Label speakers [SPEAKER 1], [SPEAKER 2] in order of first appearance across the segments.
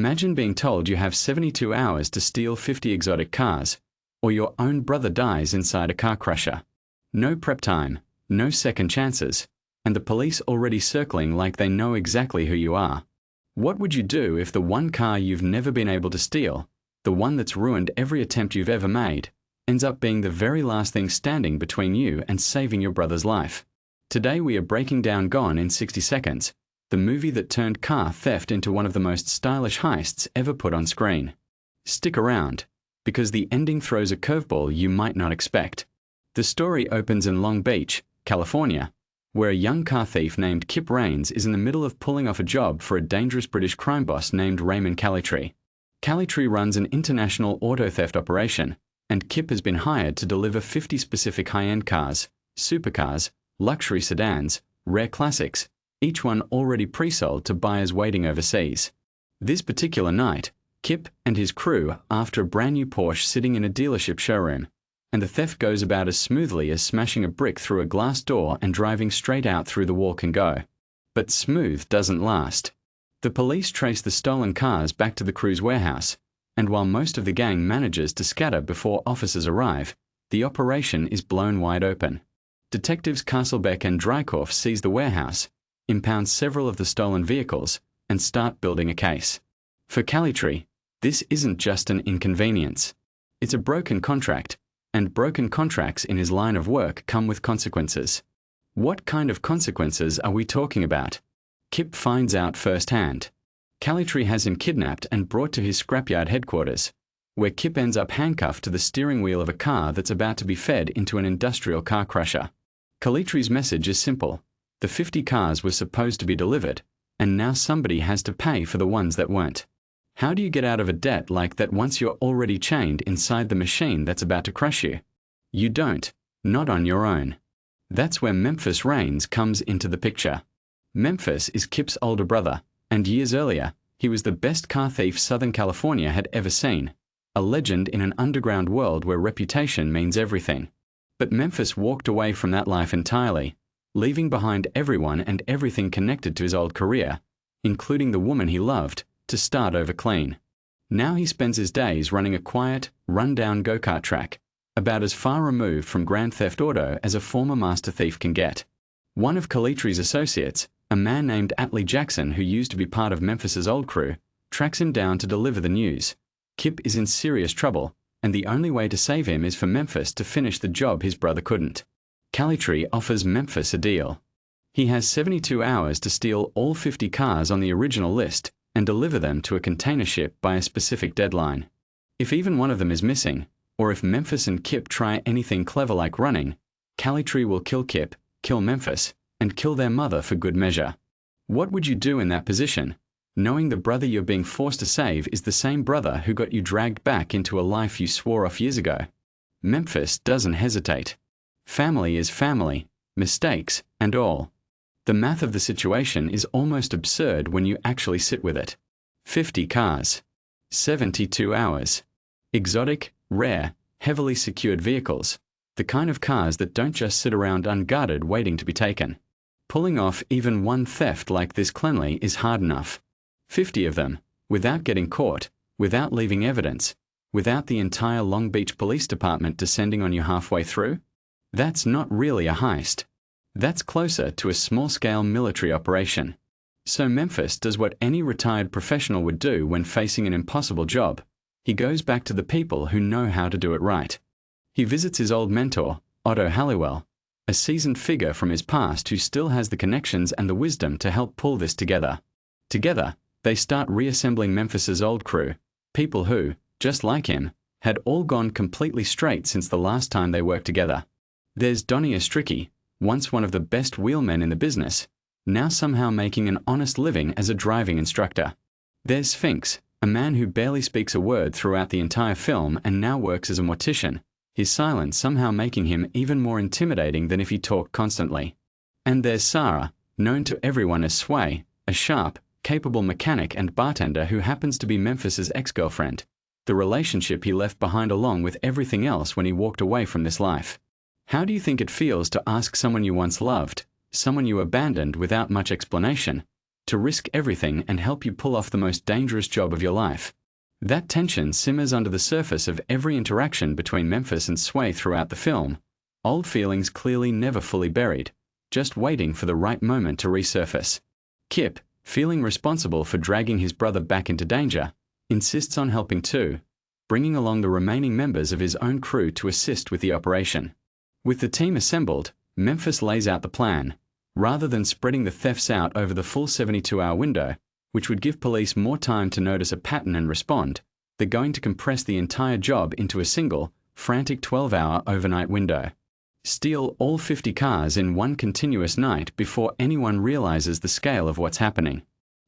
[SPEAKER 1] Imagine being told you have 72 hours to steal 50 exotic cars, or your own brother dies inside a car crusher. No prep time, no second chances, and the police already circling like they know exactly who you are. What would you do if the one car you've never been able to steal, the one that's ruined every attempt you've ever made, ends up being the very last thing standing between you and saving your brother's life? Today we are breaking down Gone in 60 Seconds, the movie that turned car theft into one of the most stylish heists ever put on screen. Stick around, because the ending throws a curveball you might not expect. The story opens in Long Beach, California, where a young car thief named Kip Raines is in the middle of pulling off a job for a dangerous British crime boss named Raymond Calitri. Calitri runs an international auto theft operation, and Kip has been hired to deliver 50 specific high-end cars, supercars, luxury sedans, rare classics, each one already pre-sold to buyers waiting overseas. This particular night, Kip and his crew are after a brand new Porsche sitting in a dealership showroom, and the theft goes about as smoothly as smashing a brick through a glass door and driving straight out through the wall can go. But smooth doesn't last. The police trace the stolen cars back to the crew's warehouse, and while most of the gang manages to scatter before officers arrive, the operation is blown wide open. Detectives Castlebeck and Drykorff seize the warehouse, impound several of the stolen vehicles, and start building a case. For Calitri, this isn't just an inconvenience. It's a broken contract, and broken contracts in his line of work come with consequences. What kind of consequences are we talking about? Kip finds out firsthand. Calitri has him kidnapped and brought to his scrapyard headquarters, where Kip ends up handcuffed to the steering wheel of a car that's about to be fed into an industrial car crusher. Calitri's message is simple. The 50 cars were supposed to be delivered, and now somebody has to pay for the ones that weren't. How do you get out of a debt like that once you're already chained inside the machine that's about to crush you? You don't, not on your own. That's where Memphis Raines comes into the picture. Memphis is Kip's older brother, and years earlier, he was the best car thief Southern California had ever seen, a legend in an underground world where reputation means everything. But Memphis walked away from that life entirely, leaving behind everyone and everything connected to his old career, including the woman he loved, to start over clean. Now he spends his days running a quiet, run-down go-kart track, about as far removed from Grand Theft Auto as a former master thief can get. One of Calitri's associates, a man named Atlee Jackson who used to be part of Memphis's old crew, tracks him down to deliver the news. Kip is in serious trouble, and the only way to save him is for Memphis to finish the job his brother couldn't. Calitri offers Memphis a deal. He has 72 hours to steal all 50 cars on the original list and deliver them to a container ship by a specific deadline. If even one of them is missing, or if Memphis and Kip try anything clever like running, Calitri will kill Kip, kill Memphis, and kill their mother for good measure. What would you do in that position, knowing the brother you're being forced to save is the same brother who got you dragged back into a life you swore off years ago? Memphis doesn't hesitate. Family is family, mistakes and all. The math of the situation is almost absurd when you actually sit with it. 50 cars. 72 hours. Exotic, rare, heavily secured vehicles. The kind of cars that don't just sit around unguarded waiting to be taken. Pulling off even one theft like this cleanly is hard enough. 50 of them, without getting caught, without leaving evidence, without the entire Long Beach Police Department descending on you halfway through? That's not really a heist. That's closer to a small-scale military operation. So Memphis does what any retired professional would do when facing an impossible job. He goes back to the people who know how to do it right. He visits his old mentor, Otto Halliwell, a seasoned figure from his past who still has the connections and the wisdom to help pull this together. Together, they start reassembling Memphis's old crew, people who, just like him, had all gone completely straight since the last time they worked together. There's Donnie Ostricki, once one of the best wheelmen in the business, now somehow making an honest living as a driving instructor. There's Sphinx, a man who barely speaks a word throughout the entire film and now works as a mortician, his silence somehow making him even more intimidating than if he talked constantly. And there's Sarah, known to everyone as Sway, a sharp, capable mechanic and bartender who happens to be Memphis's ex-girlfriend, the relationship he left behind along with everything else when he walked away from this life. How do you think it feels to ask someone you once loved, someone you abandoned without much explanation, to risk everything and help you pull off the most dangerous job of your life. That tension simmers under the surface of every interaction between Memphis and Sway throughout the film, old feelings clearly never fully buried, just waiting for the right moment to resurface. Kip, feeling responsible for dragging his brother back into danger, insists on helping too, bringing along the remaining members of his own crew to assist with the operation. With the team assembled, Memphis lays out the plan. Rather than spreading the thefts out over the full 72-hour window, which would give police more time to notice a pattern and respond, they're going to compress the entire job into a single, frantic 12-hour overnight window. Steal all 50 cars in one continuous night before anyone realizes the scale of what's happening.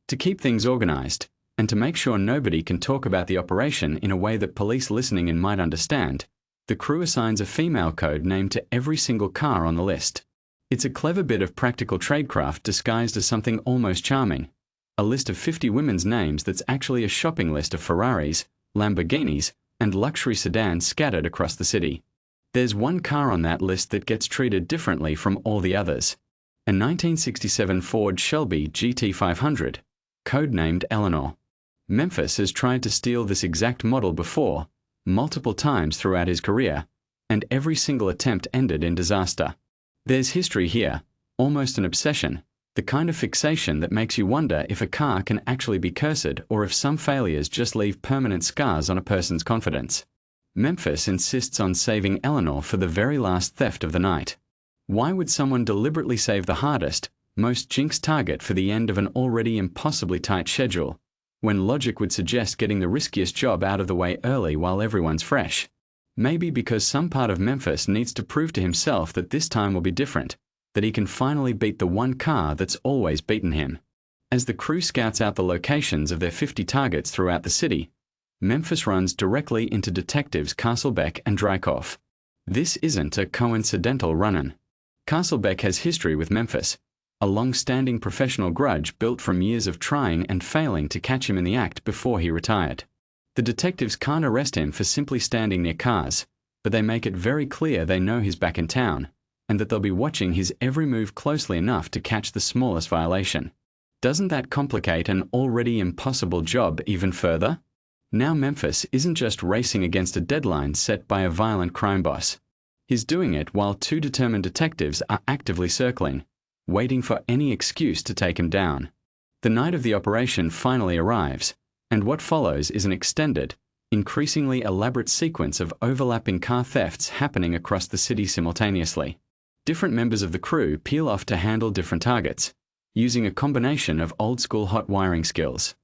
[SPEAKER 1] To keep things organized, and to make sure nobody can talk about the operation in a way that police listening in might understand, the crew assigns a female code name to every single car on the list. It's a clever bit of practical tradecraft disguised as something almost charming. A list of 50 women's names that's actually a shopping list of Ferraris, Lamborghinis, and luxury sedans scattered across the city. There's one car on that list that gets treated differently from all the others. A 1967 Ford Shelby GT500, codenamed Eleanor. Memphis has tried to steal this exact model before, multiple times throughout his career, and every single attempt ended in disaster. There's history here, almost an obsession, the kind of fixation that makes you wonder if a car can actually be cursed or if some failures just leave permanent scars on a person's confidence. Memphis insists on saving Eleanor for the very last theft of the night. Why would someone deliberately save the hardest, most jinxed target for the end of an already impossibly tight schedule, when logic would suggest getting the riskiest job out of the way early while everyone's fresh? Maybe because some part of Memphis needs to prove to himself that this time will be different, that he can finally beat the one car that's always beaten him. As the crew scouts out the locations of their 50 targets throughout the city, Memphis runs directly into detectives Castlebeck and Drykoff. This isn't a coincidental run-in. Castlebeck has history with Memphis, a long-standing professional grudge built from years of trying and failing to catch him in the act before he retired. The detectives can't arrest him for simply standing near cars, but they make it very clear they know he's back in town, and that they'll be watching his every move closely enough to catch the smallest violation. Doesn't that complicate an already impossible job even further? Now Memphis isn't just racing against a deadline set by a violent crime boss. He's doing it while two determined detectives are actively circling, waiting for any excuse to take him down. The night of the operation finally arrives, and what follows is an extended, increasingly elaborate sequence of overlapping car thefts happening across the city simultaneously. Different members of the crew peel off to handle different targets, using a combination of old-school hot wiring skills,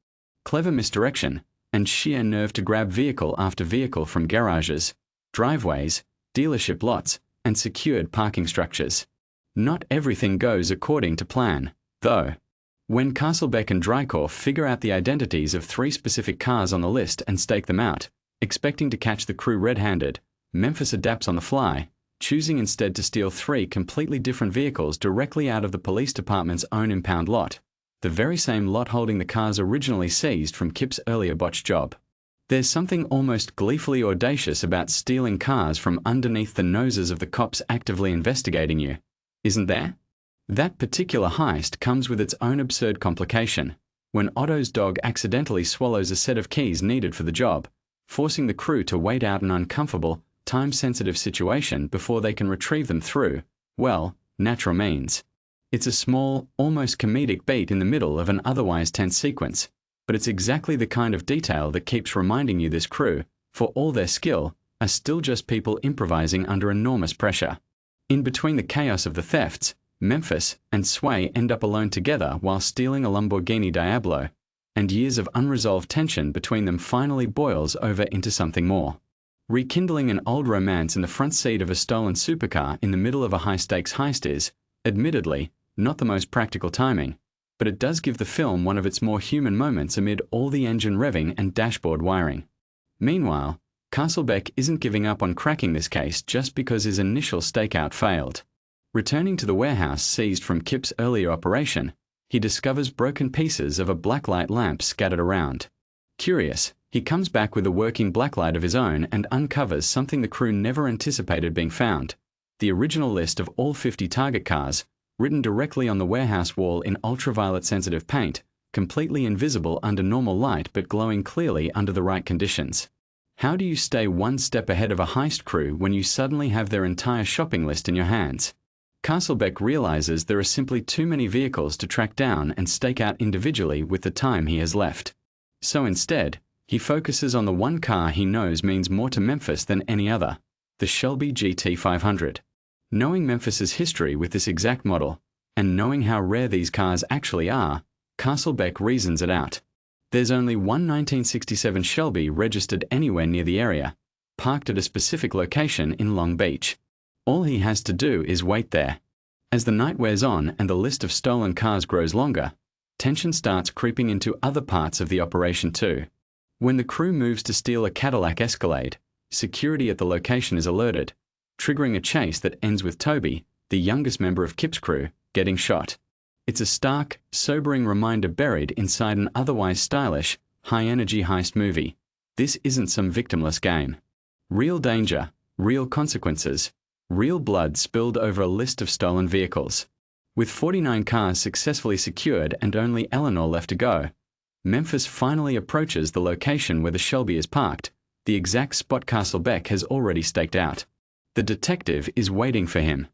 [SPEAKER 1] clever misdirection, and sheer nerve to grab vehicle after vehicle from garages, driveways, dealership lots, and secured parking structures. Not everything goes according to plan, though. When Castlebeck and Drykoff figure out the identities of 3 specific cars on the list and stake them out, expecting to catch the crew red-handed, Memphis adapts on the fly, choosing instead to steal 3 completely different vehicles directly out of the police department's own impound lot, the very same lot holding the cars originally seized from Kip's earlier botched job. There's something almost gleefully audacious about stealing cars from underneath the noses of the cops actively investigating you, isn't there? That particular heist comes with its own absurd complication, when Otto's dog accidentally swallows a set of keys needed for the job, forcing the crew to wait out an uncomfortable, time-sensitive situation before they can retrieve them through, well, natural means. It's a small, almost comedic beat in the middle of an otherwise tense sequence, but it's exactly the kind of detail that keeps reminding you this crew, for all their skill, are still just people improvising under enormous pressure. In between the chaos of the thefts, Memphis and Sway end up alone together while stealing a Lamborghini Diablo, and years of unresolved tension between them finally boils over into something more. Rekindling an old romance in the front seat of a stolen supercar in the middle of a high-stakes heist is, admittedly, not the most practical timing, but it does give the film one of its more human moments amid all the engine revving and dashboard wiring. Meanwhile, Castlebeck isn't giving up on cracking this case just because his initial stakeout failed. Returning to the warehouse seized from Kip's earlier operation, he discovers broken pieces of a blacklight lamp scattered around. Curious, he comes back with a working blacklight of his own and uncovers something the crew never anticipated being found: the original list of all 50 target cars, written directly on the warehouse wall in ultraviolet-sensitive paint, completely invisible under normal light but glowing clearly under the right conditions. How do you stay one step ahead of a heist crew when you suddenly have their entire shopping list in your hands? Castlebeck realizes there are simply too many vehicles to track down and stake out individually with the time he has left. So instead, he focuses on the one car he knows means more to Memphis than any other, the Shelby GT500. Knowing Memphis's history with this exact model, and knowing how rare these cars actually are, Castlebeck reasons it out. There's only one 1967 Shelby registered anywhere near the area, parked at a specific location in Long Beach. All he has to do is wait there. As the night wears on and the list of stolen cars grows longer, tension starts creeping into other parts of the operation too. When the crew moves to steal a Cadillac Escalade, security at the location is alerted, triggering a chase that ends with Toby, the youngest member of Kip's crew, getting shot. It's a stark, sobering reminder buried inside an otherwise stylish, high-energy heist movie. This isn't some victimless game. Real danger, real consequences, real blood spilled over a list of stolen vehicles. With 49 cars successfully secured and only Eleanor left to go, Memphis finally approaches the location where the Shelby is parked, the exact spot Castlebeck has already staked out. The detective is waiting for him.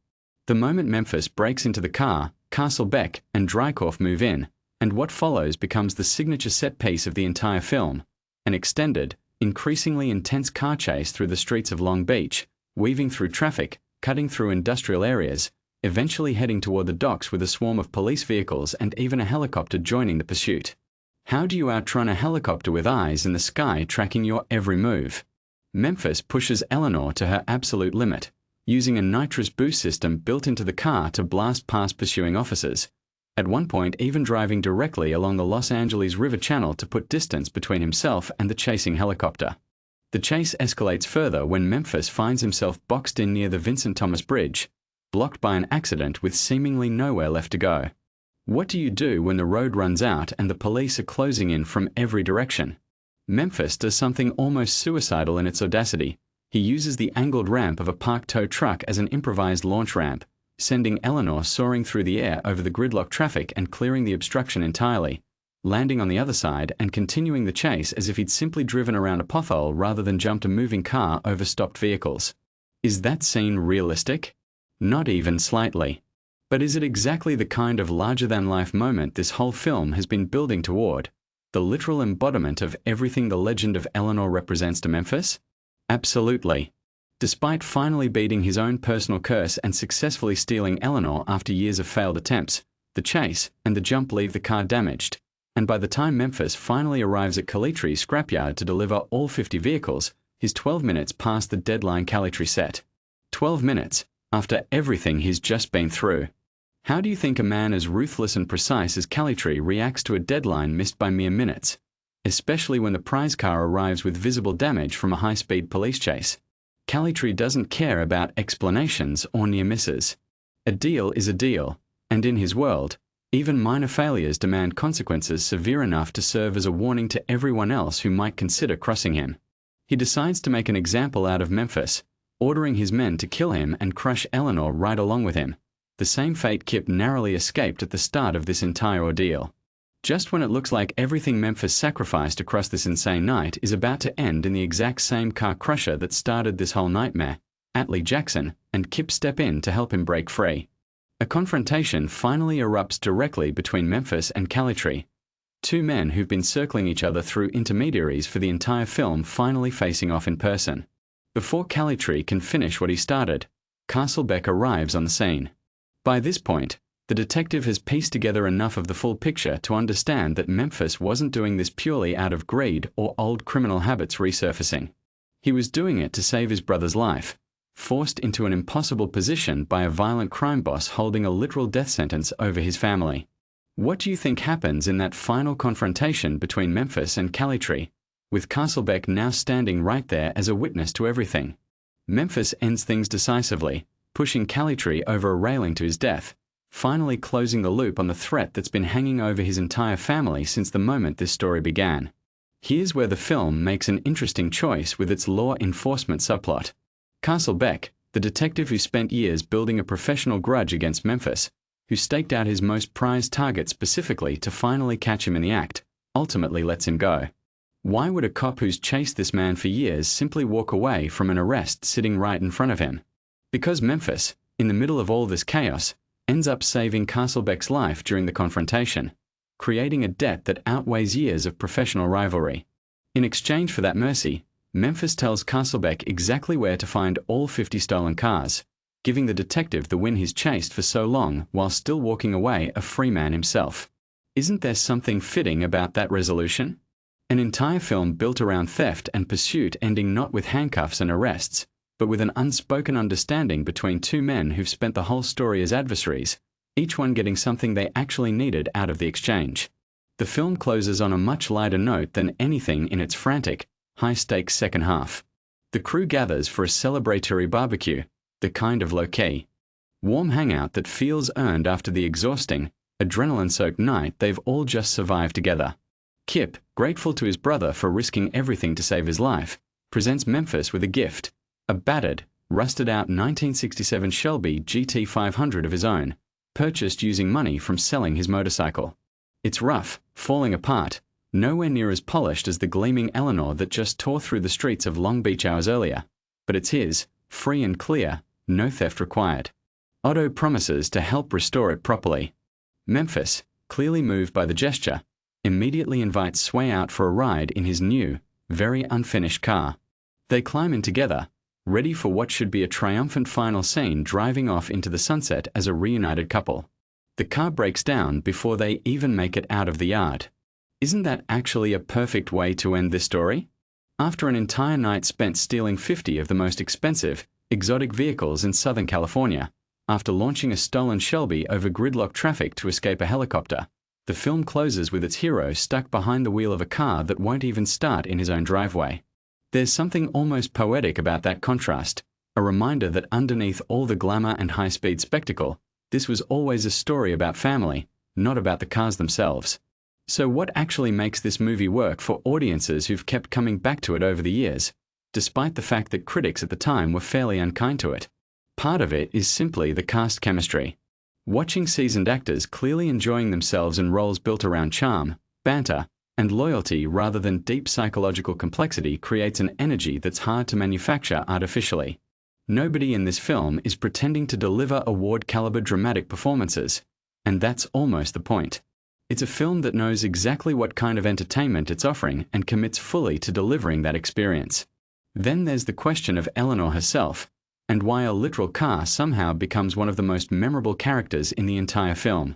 [SPEAKER 1] The moment Memphis breaks into the car, Castlebeck and Drykorff move in, and what follows becomes the signature set piece of the entire film, an extended, increasingly intense car chase through the streets of Long Beach, weaving through traffic, cutting through industrial areas, eventually heading toward the docks with a swarm of police vehicles and even a helicopter joining the pursuit. How do you outrun a helicopter with eyes in the sky tracking your every move? Memphis pushes Eleanor to her absolute limit, using a nitrous boost system built into the car to blast past pursuing officers, at one point even driving directly along the Los Angeles River Channel to put distance between himself and the chasing helicopter. The chase escalates further when Memphis finds himself boxed in near the Vincent Thomas Bridge, blocked by an accident with seemingly nowhere left to go. What do you do when the road runs out and the police are closing in from every direction? Memphis does something almost suicidal in its audacity. He uses the angled ramp of a parked tow truck as an improvised launch ramp, sending Eleanor soaring through the air over the gridlock traffic and clearing the obstruction entirely, landing on the other side and continuing the chase as if he'd simply driven around a pothole rather than jumped a moving car over stopped vehicles. Is that scene realistic? Not even slightly. But is it exactly the kind of larger-than-life moment this whole film has been building toward? The literal embodiment of everything the legend of Eleanor represents to Memphis? Absolutely. Despite finally beating his own personal curse and successfully stealing Eleanor after years of failed attempts, the chase and the jump leave the car damaged, and by the time Memphis finally arrives at Calitri's scrapyard to deliver all 50 vehicles, he's 12 minutes past the deadline Calitri set. 12 minutes, after everything he's just been through. How do you think a man as ruthless and precise as Calitri reacts to a deadline missed by mere minutes, especially when the prize car arrives with visible damage from a high-speed police chase? Calitri doesn't care about explanations or near misses. A deal is a deal, and in his world, even minor failures demand consequences severe enough to serve as a warning to everyone else who might consider crossing him. He decides to make an example out of Memphis, ordering his men to kill him and crush Eleanor right along with him, the same fate Kip narrowly escaped at the start of this entire ordeal. Just when it looks like everything Memphis sacrificed across this insane night is about to end in the exact same car crusher that started this whole nightmare, Atlee Jackson and Kip step in to help him break free. A confrontation finally erupts directly between Memphis and Calitri, two men who've been circling each other through intermediaries for the entire film finally facing off in person. Before Calitri can finish what he started, Castlebeck arrives on the scene. By this point, the detective has pieced together enough of the full picture to understand that Memphis wasn't doing this purely out of greed or old criminal habits resurfacing. He was doing it to save his brother's life, forced into an impossible position by a violent crime boss holding a literal death sentence over his family. What do you think happens in that final confrontation between Memphis and Calitri, with Castlebeck now standing right there as a witness to everything? Memphis ends things decisively, pushing Calitri over a railing to his death, finally closing the loop on the threat that's been hanging over his entire family since the moment this story began. Here's where the film makes an interesting choice with its law enforcement subplot. Castlebeck, the detective who spent years building a professional grudge against Memphis, who staked out his most prized target specifically to finally catch him in the act, ultimately lets him go. Why would a cop who's chased this man for years simply walk away from an arrest sitting right in front of him? Because Memphis, in the middle of all this chaos, ends up saving Castlebeck's life during the confrontation, creating a debt that outweighs years of professional rivalry. In exchange for that mercy, Memphis tells Castlebeck exactly where to find all 50 stolen cars, giving the detective the win he's chased for so long while still walking away a free man himself. Isn't there something fitting about that resolution? An entire film built around theft and pursuit ending not with handcuffs and arrests, but with an unspoken understanding between two men who've spent the whole story as adversaries, each one getting something they actually needed out of the exchange. The film closes on a much lighter note than anything in its frantic, high-stakes second half. The crew gathers for a celebratory barbecue, the kind of low-key, warm hangout that feels earned after the exhausting, adrenaline-soaked night they've all just survived together. Kip, grateful to his brother for risking everything to save his life, presents Memphis with a gift, a battered, rusted-out 1967 Shelby GT500 of his own, purchased using money from selling his motorcycle. It's rough, falling apart, nowhere near as polished as the gleaming Eleanor that just tore through the streets of Long Beach hours earlier, but it's his, free and clear, no theft required. Otto promises to help restore it properly. Memphis, clearly moved by the gesture, immediately invites Sway out for a ride in his new, very unfinished car. They climb in together, ready for what should be a triumphant final scene, driving off into the sunset as a reunited couple. The car breaks down before they even make it out of the yard. Isn't that actually a perfect way to end this story? After an entire night spent stealing 50 of the most expensive, exotic vehicles in Southern California, after launching a stolen Shelby over gridlock traffic to escape a helicopter, the film closes with its hero stuck behind the wheel of a car that won't even start in his own driveway. There's something almost poetic about that contrast, a reminder that underneath all the glamour and high-speed spectacle, this was always a story about family, not about the cars themselves. So what actually makes this movie work for audiences who've kept coming back to it over the years, despite the fact that critics at the time were fairly unkind to it? Part of it is simply the cast chemistry. Watching seasoned actors clearly enjoying themselves in roles built around charm, banter, and loyalty rather than deep psychological complexity creates an energy that's hard to manufacture artificially. Nobody in this film is pretending to deliver award-caliber dramatic performances, and that's almost the point. It's a film that knows exactly what kind of entertainment it's offering and commits fully to delivering that experience. Then there's the question of Eleanor herself, and why a literal car somehow becomes one of the most memorable characters in the entire film.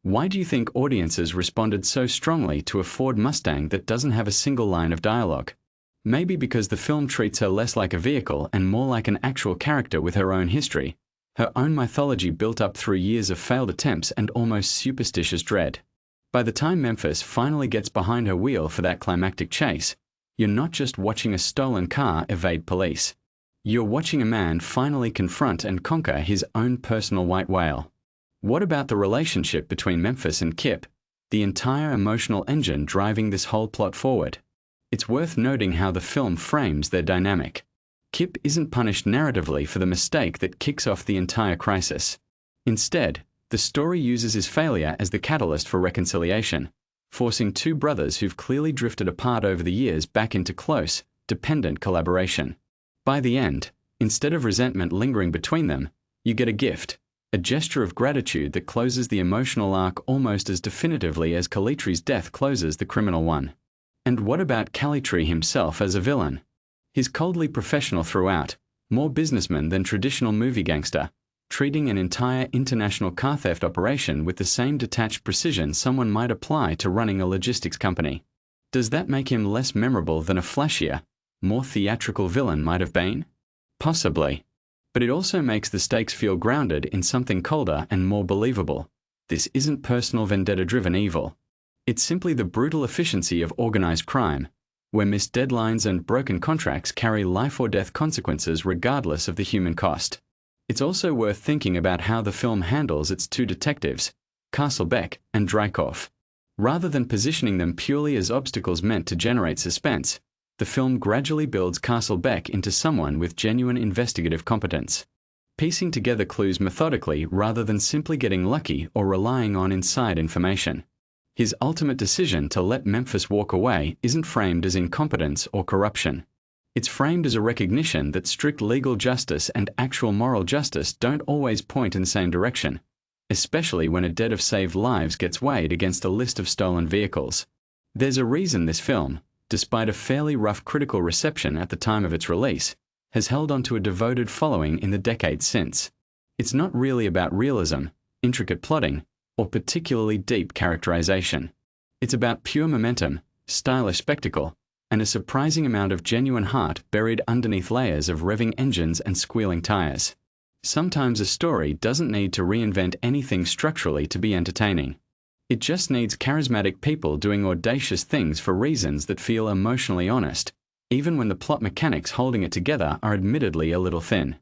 [SPEAKER 1] Why do you think audiences responded so strongly to a Ford Mustang that doesn't have a single line of dialogue? Maybe because the film treats her less like a vehicle and more like an actual character with her own history, her own mythology built up through years of failed attempts and almost superstitious dread. By the time Memphis finally gets behind her wheel for that climactic chase, you're not just watching a stolen car evade police. You're watching a man finally confront and conquer his own personal white whale. What about the relationship between Memphis and Kip, the entire emotional engine driving this whole plot forward? It's worth noting how the film frames their dynamic. Kip isn't punished narratively for the mistake that kicks off the entire crisis. Instead, the story uses his failure as the catalyst for reconciliation, forcing two brothers who've clearly drifted apart over the years back into close, dependent collaboration. By the end, instead of resentment lingering between them, you get a gift, a gesture of gratitude that closes the emotional arc almost as definitively as Calitri's death closes the criminal one. And what about Calitri himself as a villain? He's coldly professional throughout, more businessman than traditional movie gangster, treating an entire international car theft operation with the same detached precision someone might apply to running a logistics company. Does that make him less memorable than a flashier, more theatrical villain might have been? Possibly. But it also makes the stakes feel grounded in something colder and more believable. This isn't personal vendetta-driven evil. It's simply the brutal efficiency of organized crime, where missed deadlines and broken contracts carry life-or-death consequences regardless of the human cost. It's also worth thinking about how the film handles its two detectives, Castlebeck and Drykoff. Rather than positioning them purely as obstacles meant to generate suspense, the film gradually builds Castlebeck into someone with genuine investigative competence. piecing together clues methodically rather than simply getting lucky or relying on inside information. His ultimate decision to let Memphis walk away isn't framed as incompetence or corruption. It's framed as a recognition that strict legal justice and actual moral justice don't always point in the same direction, especially when a debt of saved lives gets weighed against a list of stolen vehicles. There's a reason this film, despite a fairly rough critical reception at the time of its release, has held on to a devoted following in the decades since. It's not really about realism, intricate plotting, or particularly deep characterization. It's about pure momentum, stylish spectacle, and a surprising amount of genuine heart buried underneath layers of revving engines and squealing tires. Sometimes a story doesn't need to reinvent anything structurally to be entertaining. It just needs charismatic people doing audacious things for reasons that feel emotionally honest, even when the plot mechanics holding it together are admittedly a little thin.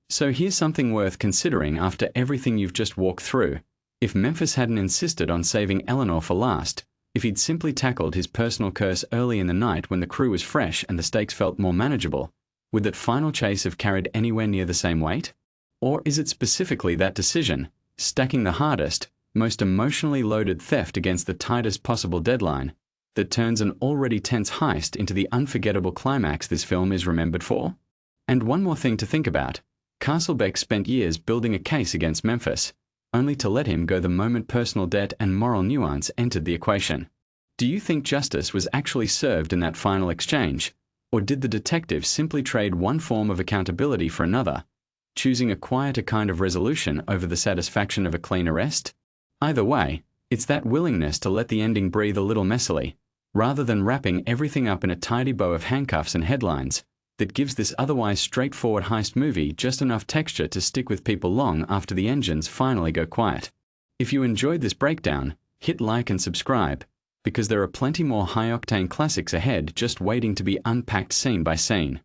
[SPEAKER 1] So here's something worth considering after everything you've just walked through. If Memphis hadn't insisted on saving Eleanor for last, if he'd simply tackled his personal curse early in the night when the crew was fresh and the stakes felt more manageable, would that final chase have carried anywhere near the same weight? Or is it specifically that decision, stacking the hardest, most emotionally loaded theft against the tightest possible deadline, that turns an already tense heist into the unforgettable climax this film is remembered for? And one more thing to think about. Castlebeck spent years building a case against Memphis, only to let him go the moment personal debt and moral nuance entered the equation. Do you think justice was actually served in that final exchange, or did the detective simply trade one form of accountability for another, choosing a quieter kind of resolution over the satisfaction of a clean arrest? Either way, it's that willingness to let the ending breathe a little messily, rather than wrapping everything up in a tidy bow of handcuffs and headlines, that gives this otherwise straightforward heist movie just enough texture to stick with people long after the engines finally go quiet. If you enjoyed this breakdown, hit like and subscribe, because there are plenty more high-octane classics ahead just waiting to be unpacked scene by scene.